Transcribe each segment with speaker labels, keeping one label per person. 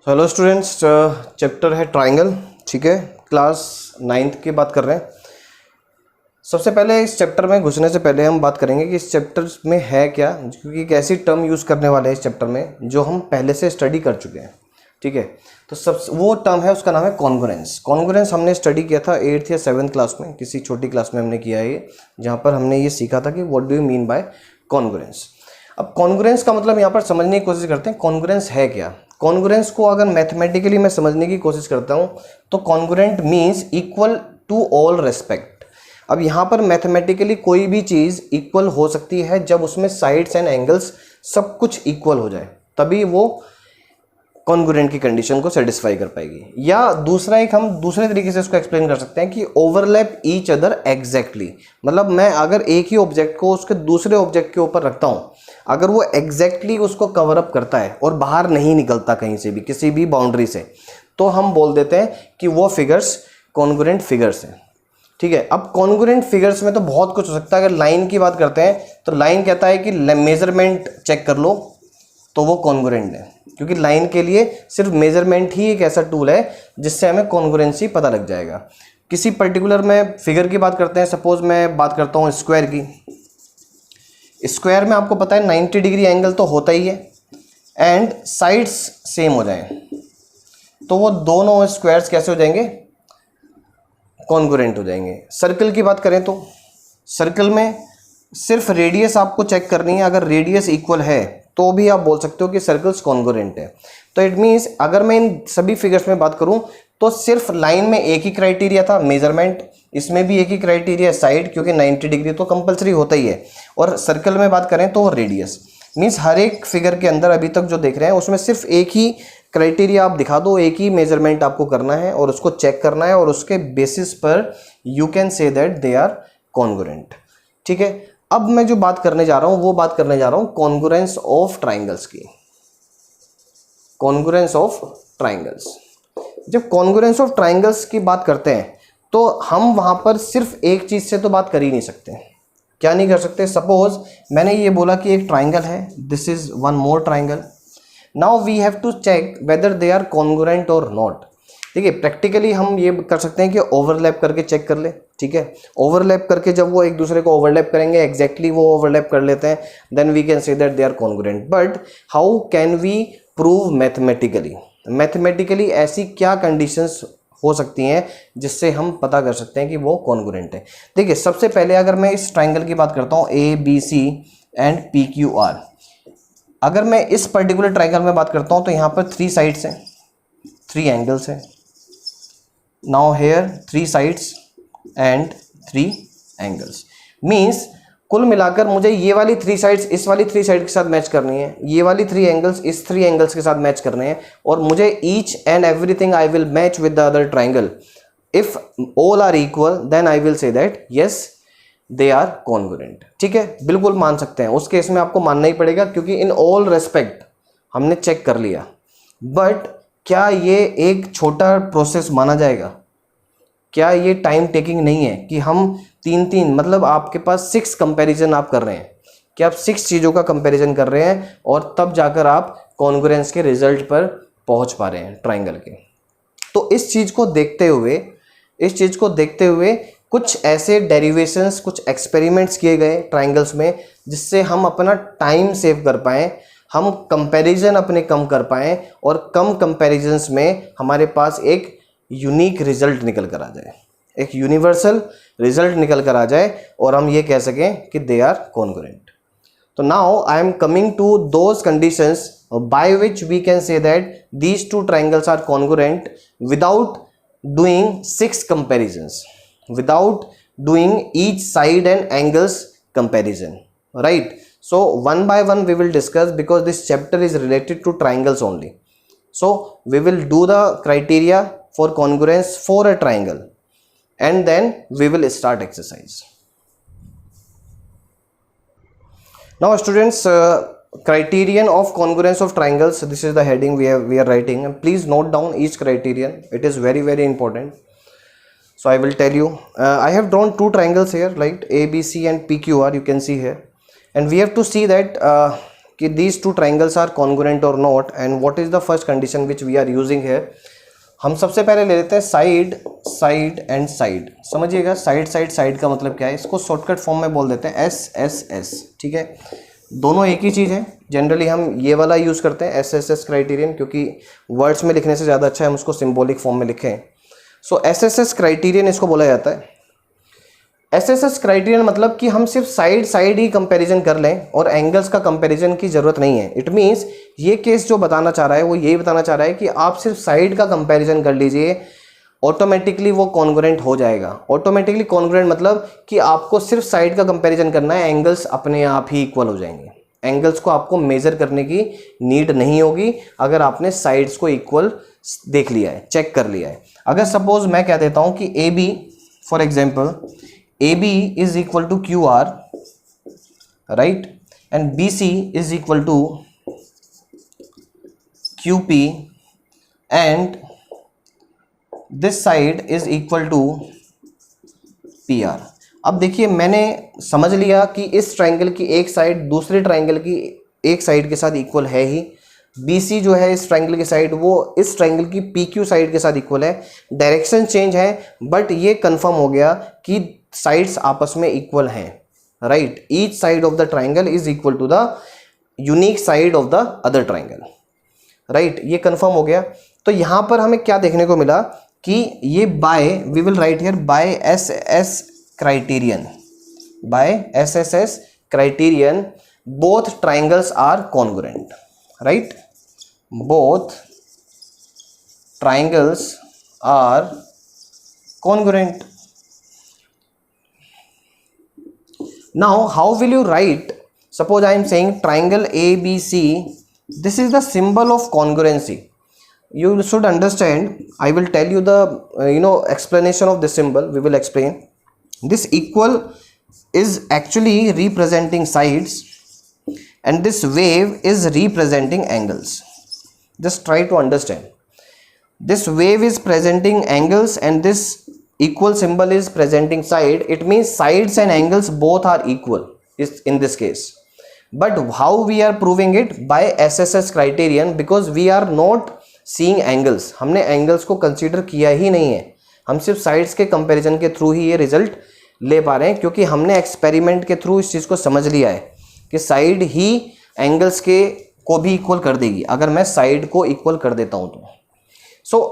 Speaker 1: Hello students, chapter है triangle. ठीक है, क्लास 9th की बात कर रहे हैं। सबसे पहले इस चैप्टर में घुसने से पहले हम बात करेंगे कि इस चैप्टर में है क्या, क्योंकि एक ऐसी टर्म यूज़ करने वाले हैं इस चैप्टर में जो हम पहले से स्टडी कर चुके हैं। ठीक है, तो सब वो टर्म है, उसका नाम है कॉन्ग्रुएंस। कॉन्ग्रुएंस हमने स्टडी किया था 8th या 7th क्लास में, किसी छोटी क्लास में हमने किया है ये, जहाँ पर हमने ये सीखा था कि what do you mean by congruence. अब कॉन्ग्रुएंस का मतलब यहाँ पर समझने की कोशिश करते हैं, कॉन्ग्रुएंस है क्या। कॉन्ग्रुएंस को अगर मैथमेटिकली मैं समझने की कोशिश करता हूँ तो congruent means equal to all respect. अब यहाँ पर मैथमेटिकली कोई भी चीज़ इक्वल हो सकती है जब उसमें साइड्स एंड एंगल्स सब कुछ इक्वल हो जाए, तभी वो कॉन्ग्रुएंट की कंडीशन को सेटिस्फाई कर पाएगी। या दूसरा एक हम दूसरे तरीके से इसको एक्सप्लेन कर सकते हैं कि ओवरलैप ईच अदर एग्जैक्टली। मतलब मैं अगर एक ही ऑब्जेक्ट को उसके दूसरे ऑब्जेक्ट के ऊपर रखता हूँ, अगर वो एग्जैक्टली उसको कवर अप करता है और बाहर नहीं निकलता कहीं से भी, किसी भी बाउंड्री से, तो हम बोल देते हैं कि वो फिगर्स कॉन्ग्रुएंट फिगर्स हैं। ठीक है, अब कॉन्ग्रुएंट फिगर्स में तो बहुत कुछ हो सकता है। अगर लाइन की बात करते हैं तो लाइन कहता है कि मेजरमेंट चेक कर लो तो वो कॉन्ग्रुएंट है, क्योंकि लाइन के लिए सिर्फ मेजरमेंट ही एक ऐसा टूल है जिससे हमें कॉन्ग्रुएंसी पता लग जाएगा। किसी पर्टिकुलर में फिगर की बात करते हैं, सपोज मैं बात करता हूँ स्क्वायर की। स्क्वायर में आपको पता है 90 डिग्री एंगल तो होता ही है एंड साइड्स सेम हो जाएं तो वो दोनों स्क्वायर्स कैसे हो जाएंगे, कॉन्ग्रुएंट हो जाएंगे। सर्कल की बात करें तो सर्कल में सिर्फ रेडियस आपको चेक करनी है, अगर रेडियस इक्वल है तो भी आप बोल सकते हो कि सर्कल्स कॉन्ग्रुएंट है। तो इट मीन्स अगर मैं इन सभी फिगर्स में बात करूं तो सिर्फ लाइन में एक ही क्राइटेरिया था मेजरमेंट, इसमें भी एक ही क्राइटेरिया साइड, क्योंकि 90 डिग्री तो कंपलसरी होता ही है। और सर्कल में बात करें तो रेडियस। मीन्स हर एक फिगर के अंदर अभी तक जो देख रहे हैं उसमें सिर्फ एक ही क्राइटेरिया आप दिखा दो, एक ही मेजरमेंट आपको करना है और उसको चेक करना है, और उसके बेसिस पर you can say that they are congruent. ठीक है, अब मैं जो बात करने जा रहा हूं वो बात करने जा रहा हूं कॉन्ग्रुएंस ऑफ ट्राइंगल्स की। कॉन्ग्रुएंस ऑफ ट्राइंगल्स, जब कॉन्ग्रुएंस ऑफ ट्राइंगल्स की बात करते हैं तो हम वहां पर सिर्फ एक चीज से तो बात कर ही नहीं सकते। क्या नहीं कर सकते? सपोज मैंने ये बोला कि एक ट्राइंगल है, this is one more triangle, now we have to check whether they are congruent और नॉट। देखिए, प्रैक्टिकली हम ये कर सकते हैं कि ओवरलैप करके चेक कर ले। ठीक है, ओवरलैप करके जब वो एक दूसरे को ओवरलैप करेंगे, एग्जैक्टली वो ओवरलैप कर लेते हैं, then we can say that they are congruent. But how can we prove mathematically? Mathematically ऐसी क्या कंडीशंस हो सकती हैं जिससे हम पता कर सकते हैं कि वो कॉन्ग्रुएंट है? देखिए, सबसे पहले अगर मैं इस ट्राइंगल की बात करता हूँ ABC एंड PQR, अगर मैं इस पर्टिकुलर ट्राइंगल में बात करता हूँ तो यहाँ पर 3 साइड्स हैं, 3 एंगल्स हैं। Now here 3 sides and 3 angles, means कुल मिलाकर मुझे ये वाली 3 साइड्स इस वाली 3 साइड के साथ मैच करनी है, ये वाली 3 एंगल्स इस 3 एंगल्स के साथ मैच करने हैं, और मुझे each and everything I will match with the other triangle. If all are equal then I will say that yes they are congruent. ठीक है, बिल्कुल मान सकते हैं, उस केस में आपको मानना ही पड़ेगा क्योंकि इन ऑल रेस्पेक्ट हमने चेक कर लिया। बट क्या ये एक छोटा प्रोसेस माना जाएगा? क्या ये टाइम टेकिंग नहीं है कि हम 3 मतलब आपके पास 6 कंपैरिजन आप कर रहे हैं, कि आप 6 चीज़ों का कंपैरिजन कर रहे हैं और तब जाकर आप कॉन्ग्रुएंस के रिजल्ट पर पहुंच पा रहे हैं ट्राइंगल के। तो इस चीज़ को देखते हुए कुछ ऐसे डेरिवेशंस, कुछ एक्सपेरिमेंट्स किए गए ट्राइंगल्स में जिससे हम अपना टाइम सेव कर पाएँ, हम कंपैरिजन अपने कम कर पाएँ और कम कंपैरिजंस में हमारे पास एक यूनिक रिजल्ट निकल कर आ जाए, एक यूनिवर्सल रिजल्ट निकल कर आ जाए और हम ये कह सकें कि दे आर कॉन्ग्रुएंट। तो now I am coming to those conditions by which we can say that these 2 triangles are congruent without doing 6 comparisons, without doing each side and angles comparison, right? So one by one we will discuss, because this chapter is related to triangles only. So we will do the criteria for congruence for a triangle and then we will start exercise. Now students, criterion of congruence of triangles, this is the heading we are writing, and please note down each criterion, it is very important. So I will tell you, I have drawn 2 triangles here, like ABC and PQR, you can see here, and we have to see that कि these two triangles are congruent or not and what is the first condition which we are using here. हम सबसे पहले ले लेते हैं side side and side. समझिएगा side side side का मतलब क्या है, इसको शॉर्टकट फॉर्म में बोल देते हैं एस एस एस। ठीक है, दोनों एक ही चीज़ है। जनरली हम ये वाला यूज़ करते हैं एस एस एस क्राइटेरियन, क्योंकि वर्ड्स में लिखने से ज़्यादा अच्छा है हम उसको सिंबॉलिक फॉर्म में लिखें। सो एस एस एस क्राइटेरियन इसको बोला जाता है। एस एस एस क्राइटेरियन मतलब कि हम सिर्फ साइड साइड ही कंपैरिजन कर लें और एंगल्स का कंपैरिजन की ज़रूरत नहीं है। इट मीन्स ये केस जो बताना चाह रहा है वो यही बताना चाह रहा है कि आप सिर्फ साइड का कंपैरिजन कर लीजिए, ऑटोमेटिकली वो कॉन्ग्रुएंट हो जाएगा। ऑटोमेटिकली कॉन्ग्रुएंट मतलब कि आपको सिर्फ साइड का कंपैरिजन करना है, एंगल्स अपने आप ही इक्वल हो जाएंगे। एंगल्स को आपको मेज़र करने की नीड नहीं होगी अगर आपने साइड्स को इक्वल देख लिया है, चेक कर लिया है। अगर सपोज मैं कह देता हूँ कि A B, for example AB is equal to QR, right, and BC is equal to QP and this side is equal to PR। अब देखिए मैंने समझ लिया कि इस ट्राइंगल की एक साइड दूसरे ट्राइंगल की एक साइड के साथ इक्वल है ही। BC जो है इस ट्राइंगल की साइड वो इस ट्राइंगल की PQ साइड के साथ इक्वल है। डायरेक्शन चेंज है बट ये कंफर्म हो गया कि साइड्स आपस में इक्वल हैं, right. Each side of the triangle is equal to the unique side of the other triangle, right. ये कंफर्म हो गया। तो यहाँ पर हमें क्या देखने को मिला कि ये by, we will write here by S S criterion, by S S S criterion both triangles are congruent, right. Both triangles are congruent. Now how will you write, suppose I am saying triangle ABC, this is the symbol of congruency. You should understand, I will tell you the explanation of this symbol, we will explain. This equal is actually representing sides and this wave is representing angles. Just try to understand. This wave is presenting angles and this equal symbol is presenting side. It means sides and angles both are equal in this case. But how we are proving it? By SSS criterion, because we are not seeing angles. हमने angles को consider किया ही नहीं है, हम सिर्फ sides के comparison के through ही ये result ले पा रहे हैं, क्योंकि हमने experiment के थ्रू इस चीज़ को समझ लिया है कि side ही angles के को भी equal कर देगी अगर मैं side को equal कर देता हूँ तो।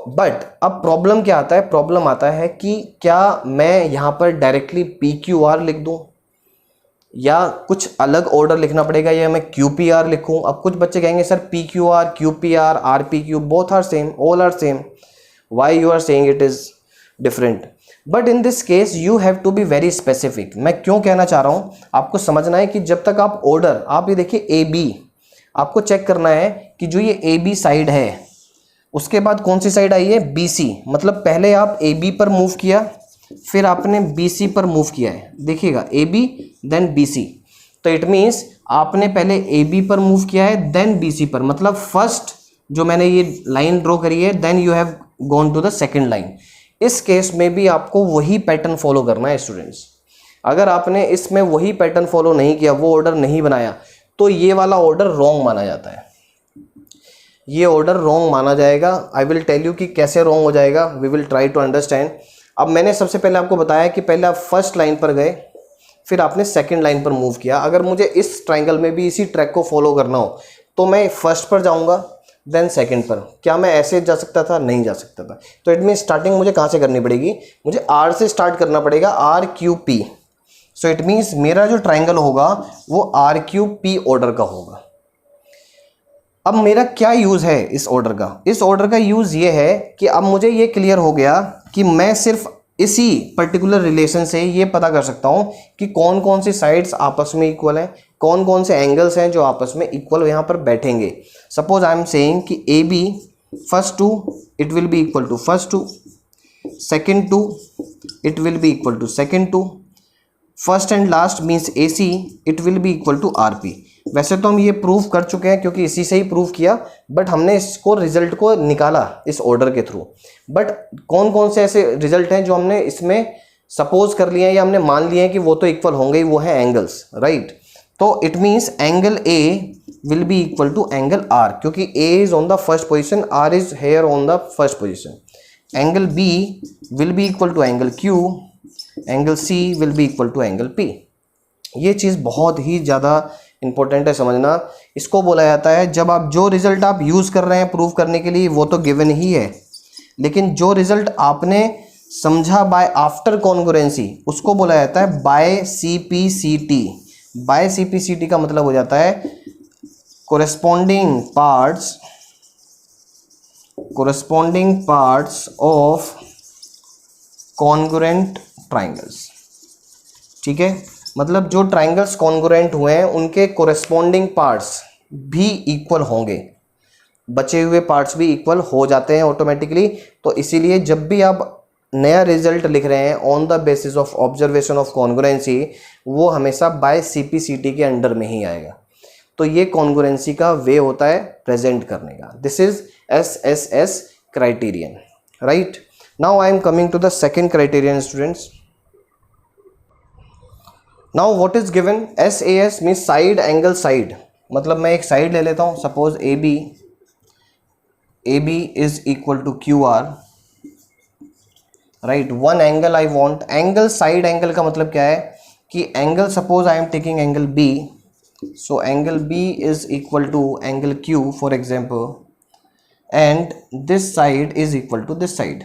Speaker 1: बट अब प्रॉब्लम क्या आता है? प्रॉब्लम आता है कि क्या मैं यहाँ पर डायरेक्टली PQR लिख दूँ या कुछ अलग ऑर्डर लिखना पड़ेगा या मैं QPR लिखूँ। अब कुछ बच्चे कहेंगे sir PQR, QPR, RPQ both are same, all are same, why you are saying it is different. But in this case you have to be very specific. मैं क्यों कहना चाह रहा हूँ, आपको समझना है कि जब तक आप ऑर्डर, आप ये देखिए AB, आपको चेक करना है कि जो ये AB साइड है उसके बाद कौन सी साइड आई है? BC। मतलब पहले आप AB पर मूव किया फिर आपने BC पर मूव किया है। देखिएगा AB देन BC, तो इट मीन्स आपने पहले AB पर मूव किया है देन BC पर। मतलब फर्स्ट जो मैंने ये लाइन ड्रॉ करी है then you have gone to the second line. इस केस में भी आपको वही पैटर्न फॉलो करना है स्टूडेंट्स। अगर आपने इसमें वही पैटर्न फॉलो नहीं किया, वो ऑर्डर नहीं बनाया, तो ये वाला ऑर्डर रॉन्ग माना जाता है, ये ऑर्डर रॉन्ग माना जाएगा। आई विल टेल यू कि कैसे रॉन्ग हो जाएगा, we will try to understand. अब मैंने सबसे पहले आपको बताया कि पहले आप फर्स्ट लाइन पर गए फिर आपने सेकंड लाइन पर मूव किया। अगर मुझे इस ट्राइंगल में भी इसी ट्रैक को फॉलो करना हो तो मैं फर्स्ट पर जाऊंगा देन सेकंड पर। क्या मैं ऐसे जा सकता था? नहीं जा सकता था। तो इट मीन स्टार्टिंग मुझे कहाँ से करनी पड़ेगी? मुझे R से स्टार्ट करना पड़ेगा, RQP। सो इट मीन्स मेरा जो ट्राइंगल होगा वो RQP ऑर्डर का होगा। अब मेरा क्या यूज़ है इस ऑर्डर का? इस ऑर्डर का यूज़ ये है कि अब मुझे ये क्लियर हो गया कि मैं सिर्फ इसी पर्टिकुलर रिलेशन से ये पता कर सकता हूँ कि कौन कौन सी साइड्स आपस में इक्वल हैं, कौन कौन से एंगल्स हैं जो आपस में इक्वल यहाँ पर बैठेंगे। सपोज आई एम सेइंग कि AB first two it will be equal to first two, second two it will be equal to second two, first and last means AC it will be equal to RP। वैसे तो हम ये prove कर चुके हैं क्योंकि इसी से ही प्रूव किया, बट हमने इसको रिजल्ट को निकाला इस ऑर्डर के थ्रू। बट कौन कौन से ऐसे रिजल्ट हैं जो हमने इसमें सपोज कर लिए हैं या हमने मान लिए हैं कि वो तो इक्वल होंगे ही, वो है एंगल्स, राइट। तो it means angle A will be equal to angle R, क्योंकि A is on the first position, R is here on the first position. Angle B will be equal to angle Q, angle C will be equal to angle P. ये चीज़ बहुत ही ज़्यादा important है समझना. इसको बोला जाता है, जब आप जो रिजल्ट आप यूज़ कर रहे हैं प्रूव करने के लिए वो तो गिवन ही है, लेकिन जो रिजल्ट आपने समझा बाय आफ्टर कॉन्ग्रुएंसी उसको बोला जाता है बाय CPCT. बाय CPCT का मतलब हो जाता है corresponding parts of congruent triangles. ठीक है, मतलब जो ट्राइंगल्स कॉन्ग्रुएंट हुए हैं उनके कोरेस्पॉन्डिंग पार्ट्स भी इक्वल होंगे, बचे हुए पार्ट्स भी इक्वल हो जाते हैं ऑटोमेटिकली. तो इसीलिए जब भी आप नया रिजल्ट लिख रहे हैं on the basis of observation of congruency, वो हमेशा बाय CPCT के अंडर में ही आएगा. तो ये कॉन्ग्रुएंसी का वे होता है प्रेजेंट करने का. This is SSS criterion, right. Now I am coming to the second criterion students. Now what is given, SAS means side angle side. मतलब मैं एक साइड ले लेता हूँ, suppose AB is equal to QR, right. One angle I want, angle side angle का मतलब क्या है कि angle, suppose I am taking angle B, so angle B is equal to angle Q for example, and this side is equal to this side.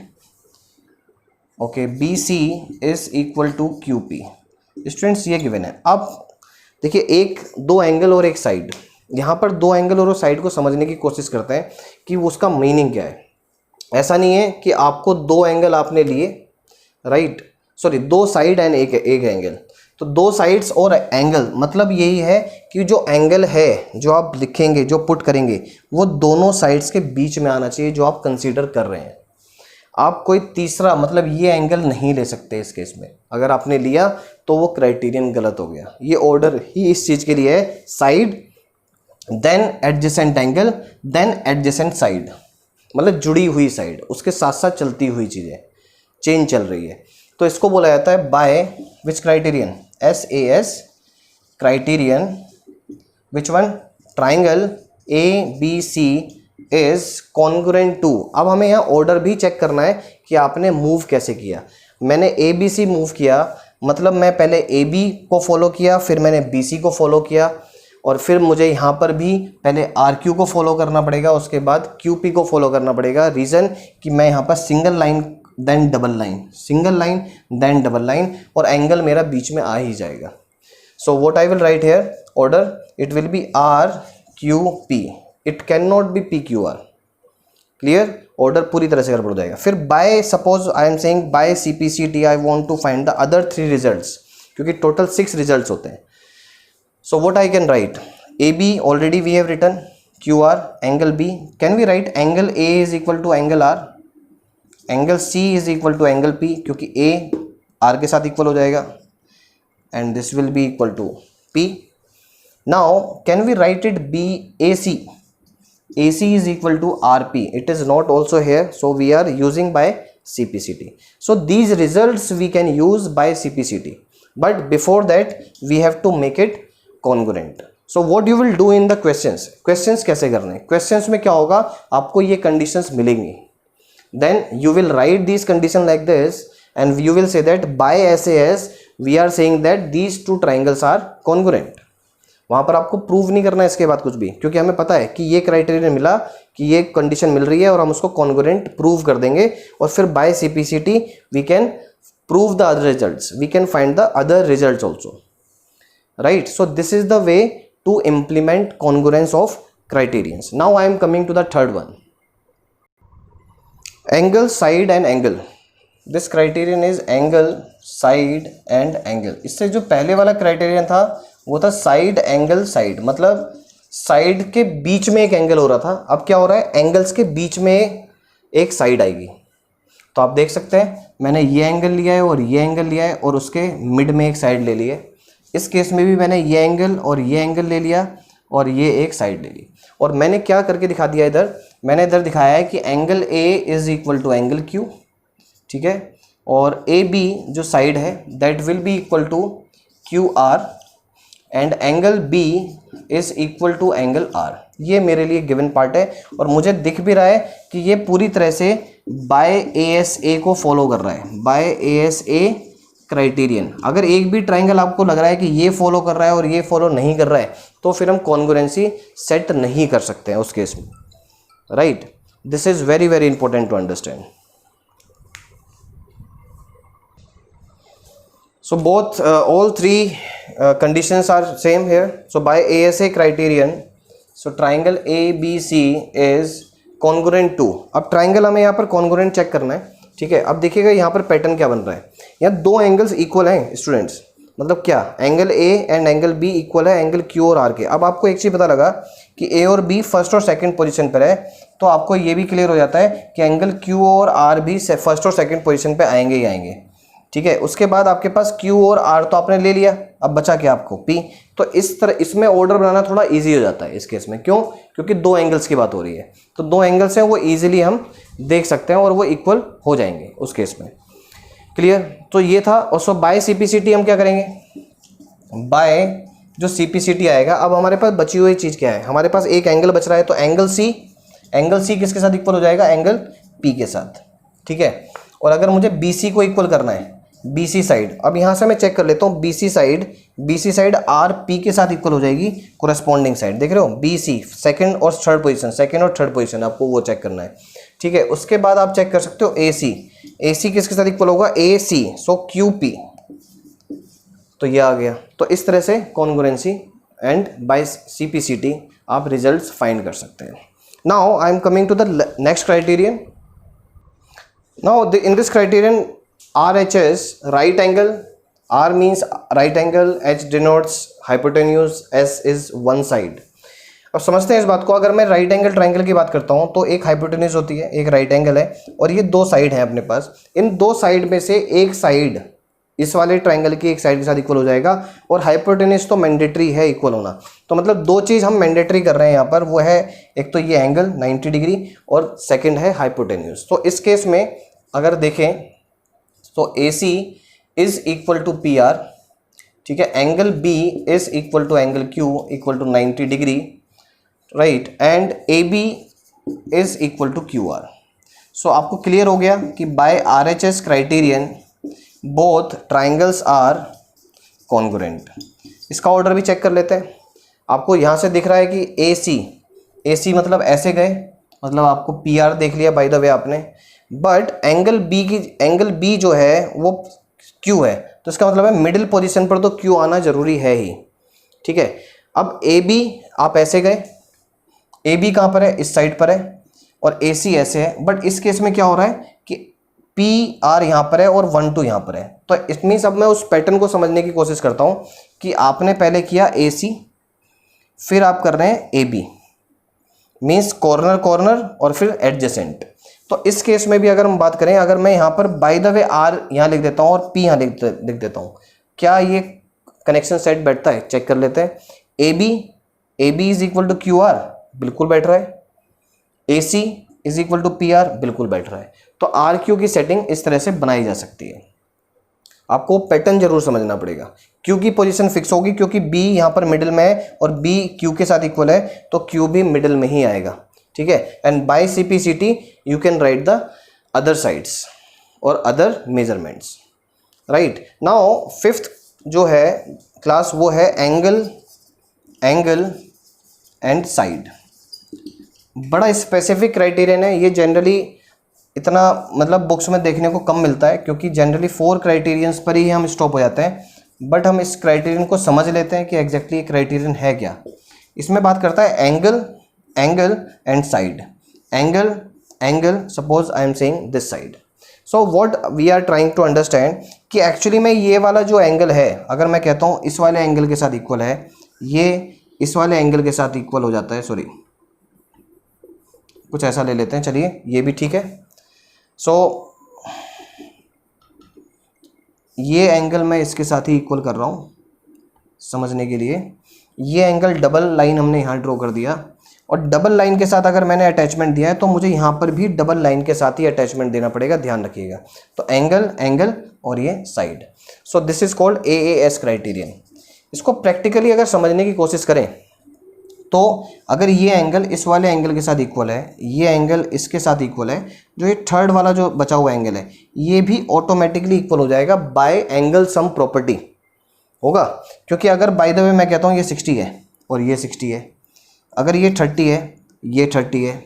Speaker 1: Okay, BC is equal to QP. Students ये given है. अब देखिए, एक दो angle और एक side, यहाँ पर दो एंगल और साइड को समझने की कोशिश करते हैं कि उसका मीनिंग क्या है. ऐसा नहीं है कि आपको दो एंगल आपने लिए, राइट, सॉरी दो साइड एंड एक एंगल. तो दो साइड्स और एंगल मतलब यही है कि जो एंगल है जो आप लिखेंगे, जो पुट करेंगे, वो दोनों साइड्स के बीच में आना चाहिए जो आप कंसीडर कर रहे हैं. आप कोई तीसरा मतलब ये एंगल नहीं ले सकते इस केस में. अगर आपने लिया तो वो क्राइटेरियन गलत हो गया. ये ऑर्डर ही इस चीज़ के लिए है, side then adjacent angle then adjacent side, मतलब जुड़ी हुई साइड, उसके साथ साथ चलती हुई चीज़ें, चेन चल रही है. तो इसको बोला जाता है by which criterion, SAS criterion. Which one, triangle ABC is congruent to. अब हमें यहाँ ऑर्डर भी चेक करना है कि आपने मूव कैसे किया. मैंने ABC मूव किया, मतलब मैं पहले AB को फॉलो किया, फिर मैंने BC को फॉलो किया, और फिर मुझे यहाँ पर भी पहले RQ को फॉलो करना पड़ेगा, उसके बाद QP को फॉलो करना पड़ेगा. रीज़न कि मैं यहाँ पर single line then double line, single line then double line, और एंगल मेरा बीच में आ ही जाएगा. So what I will write here, order it will be RQP, it can not be PQR. Clear, order पूरी तरह से गड़बड़ हो जाएगा. फिर by, suppose I am saying by CPCT I want to find the other 3 results, क्योंकि total 6 results होते हैं. So what I can write, AB already we have written, QR, angle B, can we write angle A is equal to angle R, angle C is equal to angle P, क्योंकि A R के साथ equal हो जाएगा, and this will be equal to P. Now can we write it BAC, AC is equal to RP, it is not also here, so we are using by CPCT. So these results we can use by CPCT, but before that we have to make it congruent. So what you will do in the questions कैसे करने, questions में क्या होगा, आपको ये conditions मिलेंगी, then you will write this condition like this, and you will say that by SAS we are saying that these two triangles are congruent. वहाँ पर आपको प्रूव नहीं करना है इसके बाद कुछ भी, क्योंकि हमें पता है कि ये क्राइटेरियन मिला, कि ये कंडीशन मिल रही है, और हम उसको कॉन्ग्रुएंट प्रूव कर देंगे, और फिर by CPCT we can prove the other results, we can find the other results also. Right, so this is the way to implement congruence of criterions. Now I am coming to the third one, angle, side and angle. This criterion is angle, side and angle. इससे जो पहले वाला criterion था वो था side angle side, मतलब side के बीच में एक एंगल हो रहा था. अब क्या हो रहा है, एंगल्स के बीच में एक साइड आएगी. तो आप देख सकते हैं मैंने ये एंगल लिया है और ये एंगल लिया है, और उसके मिड में एक साइड ले ली है. इस केस में भी मैंने ये एंगल और ये एंगल ले लिया, और ये एक साइड ले ली, और मैंने क्या करके दिखा दिया इधर, मैंने इधर दिखाया है कि angle A is equal to angle Q, ठीक है, और AB जो साइड है that will be equal to QR, and angle B is equal to angle R. ये मेरे लिए गिवन पार्ट है और मुझे दिख भी रहा है कि ये पूरी तरह से बाय ASA को फॉलो कर रहा है, बाय ASA क्राइटेरियन। अगर एक भी ट्राइंगल आपको लग रहा है कि ये फॉलो कर रहा है और ये फॉलो नहीं कर रहा है तो फिर हम कॉन्ग्रुएंसी सेट नहीं कर सकते हैं उस केस में, right. This is very very important to understand. So both all three conditions are same here. So by ASA criterion, so triangle ABC is congruent to, अब ट्राइंगल हमें यहाँ पर कॉन्ग्रुएंट चेक करना है, ठीक है। अब देखिएगा यहाँ पर पैटर्न क्या बन रहा है, यहाँ दो एंगल्स इक्वल हैं स्टूडेंट्स, मतलब क्या, angle A and angle B equal है एंगल Q और R के। अब आपको एक चीज़ पता लगा कि A और B फर्स्ट और सेकंड पोजीशन पर है, तो आपको ये भी क्लियर हो जाता है कि एंगल Q और R भी फर्स्ट और सेकंड पोजीशन पे आएंगे ही आएंगे, ठीक है। उसके बाद आपके पास Q और R तो आपने ले लिया, अब बचा क्या आपको P। तो इस तरह इसमें ऑर्डर बनाना थोड़ा इजी हो जाता है इस केस में, क्यों, क्योंकि दो एंगल्स की बात हो रही है, तो दो एंगल्स हैं वो इजीली हम देख सकते हैं और वो इक्वल हो जाएंगे उस केस में, क्लियर। तो ये था। और सो बाय CPCT हम क्या करेंगे, बाय जो CPCT आएगा, अब हमारे पास बची हुई चीज़ क्या है, हमारे पास एक एंगल बच रहा है, तो एंगल C किसके साथ इक्वल हो जाएगा, एंगल P के साथ, ठीक है। और अगर मुझे BC को इक्वल करना है, BC साइड, अब यहाँ से मैं चेक कर लेता हूँ, BC साइड RP के साथ इक्वल हो जाएगी कोरेस्पॉन्डिंग साइड, देख रहे हो, BC सेकंड और थर्ड पोजीशन आपको वो चेक करना है, ठीक है। उसके बाद आप चेक कर सकते हो AC किसके साथ इक्वल होगा, AC, सो QP, तो ये आ गया। तो इस तरह से कॉन्ग्रुएंसी एंड बाय CPCT आप रिजल्ट्स फाइंड कर सकते हैं। Now I am coming to the next criterion. Now in this criterion RHS, right angle, R means right angle, H denotes hypotenuse, S is one side। अब समझते हैं इस बात को, अगर मैं राइट एंगल ट्राइंगल की बात करता हूँ तो एक हाइपोटेन्यूज होती है, एक राइट एंगल है, और ये दो साइड हैं अपने पास। इन दो साइड में से एक साइड इस वाले ट्राइंगल की एक साइड के साथ इक्वल हो जाएगा, और हाइपोटेन्यूज तो मैंडेटरी है इक्वल होना। तो मतलब दो चीज़ हम मैंडेटरी कर रहे हैं यहाँ पर, वो है एक तो ये एंगल 90 डिग्री और सेकेंड है हाइपोटेन्यूज। तो इस केस में अगर देखें तो AC is equal to PR, ठीक है, angle B is equal to angle Q equal to 90 degree, right, and AB is equal to QR। So आपको क्लियर हो गया कि by RHS criterion both triangles are congruent. इसका order भी check कर लेते हैं। आपको यहाँ से दिख रहा है कि AC मतलब ऐसे गए, मतलब आपको PR देख लिया बाय द वे आपने, बट एंगल B जो है वो Q है, तो इसका मतलब है मिडिल पोजीशन पर तो Q आना जरूरी है ही, ठीक है। अब AB आप ऐसे गए, AB कहाँ पर है, इस साइड पर है, और AC ऐसे है, बट इस केस में क्या हो रहा है कि PR यहाँ पर है और 1 2 यहाँ पर है। तो इट मीन्स अब मैं उस पैटर्न को समझने की कोशिश करता हूँ कि आपने पहले किया AC, फिर आप कर रहे हैं AB, मीन्स कॉर्नर और फिर एडजेसेंट। तो इस केस में भी अगर हम बात करें, अगर मैं यहाँ पर बाय द वे R यहाँ लिख देता हूँ और P यहाँ लिख देता हूँ, क्या ये कनेक्शन सेट बैठता है, चेक कर लेते हैं। AB is equal to QR, बिल्कुल बैठ रहा है। AC is equal to PR, बिल्कुल बैठ रहा है। तो RQ की सेटिंग इस तरह से बनाई जा सकती है। आपको पैटर्न जरूर समझना पड़ेगा। Q की पोजीशन फिक्स होगी क्योंकि B यहाँ पर मिडिल में है और B Q के साथ इक्वल है, तो Q भी मिडिल में ही आएगा, ठीक है। And by CPCT you can write the other sides और other measurements, right. Now fifth जो है क्लास वो है एंगल एंड साइड। बड़ा स्पेसिफिक क्राइटेरियन है ये, जनरली इतना मतलब बुक्स में देखने को कम मिलता है, क्योंकि जनरली 4 क्राइटेरियंस पर ही हम स्टॉप हो जाते हैं। बट हम इस क्राइटेरियन को समझ लेते हैं कि एग्जैक्टली ये क्राइटेरियन है क्या। इसमें बात करता है angle and side. Angle suppose I am saying this side, so what we are trying to understand कि एक्चुअली में ये वाला जो एंगल है, अगर मैं कहता हूँ इस वाले एंगल के साथ इक्वल है, ये इस वाले एंगल के साथ इक्वल हो जाता है, सॉरी कुछ ऐसा ले लेते हैं, चलिए ये भी ठीक है। सो ये एंगल मैं इसके साथ ही इक्वल कर रहा हूँ समझने के लिए। ये एंगल डबल लाइन हमने यहाँ ड्रॉ कर दिया, और डबल लाइन के साथ अगर मैंने अटैचमेंट दिया है तो मुझे यहाँ पर भी डबल लाइन के साथ ही अटैचमेंट देना पड़ेगा, ध्यान रखिएगा। तो एंगल और ये side, so this is called AAS criterion. इसको प्रैक्टिकली अगर समझने की कोशिश करें तो अगर ये एंगल इस वाले एंगल के साथ इक्वल है, ये एंगल इसके साथ इक्वल है, जो ये थर्ड वाला जो बचा हुआ एंगल है ये भी ऑटोमेटिकली इक्वल हो जाएगा बाय एंगल सम प्रॉपर्टी होगा। क्योंकि अगर बाय द वे मैं कहता हूँ ये 60 है और ये 60 है, अगर ये 30 है ये 30 है,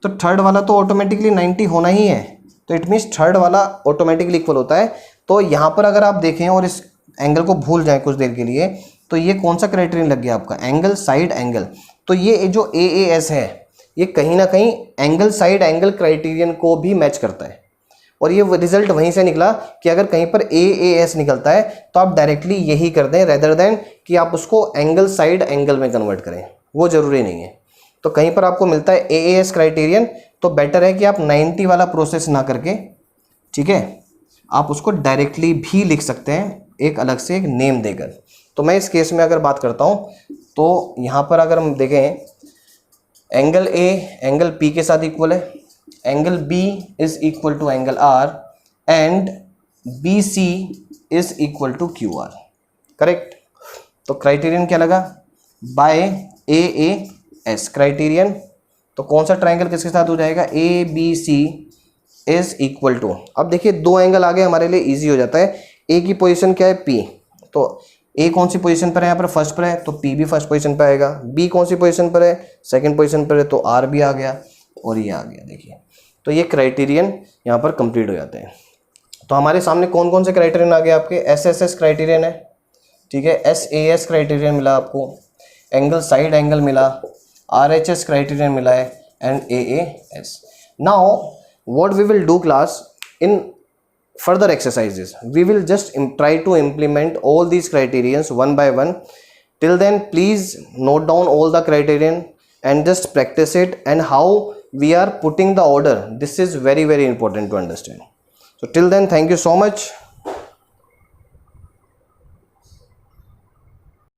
Speaker 1: तो थर्ड वाला तो ऑटोमेटिकली 90 होना ही है, तो इट मीन्स थर्ड वाला ऑटोमेटिकली इक्वल होता है। तो यहाँ पर अगर आप देखें और इस एंगल को भूल जाएं कुछ देर के लिए, तो ये कौन सा क्राइटेरियन लग गया आपका, एंगल साइड एंगल। तो ये जो AAS है ये कहीं ना कहीं एंगल साइड एंगल क्राइटेरियन को भी मैच करता है, और ये रिजल्ट वहीं से निकला कि अगर कहीं पर AAS निकलता है तो आप डायरेक्टली यही कर दें रेदर देन कि आप उसको एंगल साइड एंगल में कन्वर्ट करें, वो ज़रूरी नहीं है। तो कहीं पर आपको मिलता है AAS क्राइटेरियन, तो बेटर है कि आप 90 वाला प्रोसेस ना करके, ठीक है, आप उसको डायरेक्टली भी लिख सकते हैं एक अलग से एक नेम देकर। तो मैं इस केस में अगर बात करता हूँ तो यहाँ पर अगर हम देखें एंगल A एंगल P के साथ इक्वल है, angle B is equal to angle R and BC is equal to QR, correct. तो क्राइटेरियन क्या लगा, बाय AAS क्राइटेरियन। तो कौन सा ट्राइंगल किसके साथ हो जाएगा, ABC इज इक्वल टू, अब देखिए दो एंगल आ गए हमारे लिए, इजी हो जाता है। A की पोजीशन क्या है P, तो A कौन सी पोजीशन पर है, यहाँ पर फर्स्ट पर है तो P भी फर्स्ट पोजीशन पर आएगा। B कौन सी पोजीशन पर है, सेकंड पोजीशन पर है तो R भी आ गया और ये आ गया। देखिए तो ये क्राइटेरियन यहाँ पर कंप्लीट हो जाते हैं। तो हमारे सामने कौन कौन से क्राइटेरियन आ गए आपके, SSS क्राइटेरियन है, ठीक है, SAS क्राइटेरियन मिला आपको, एंगल साइड एंगल मिला, RHS क्राइटेरियन मिला है and AAS। Now what we will do class, in further exercises we will just try to implement all these criterions one by one. Till then please note down all the criterion and just practice it, and how we are putting the order, this is very important to understand. So till then thank you so much.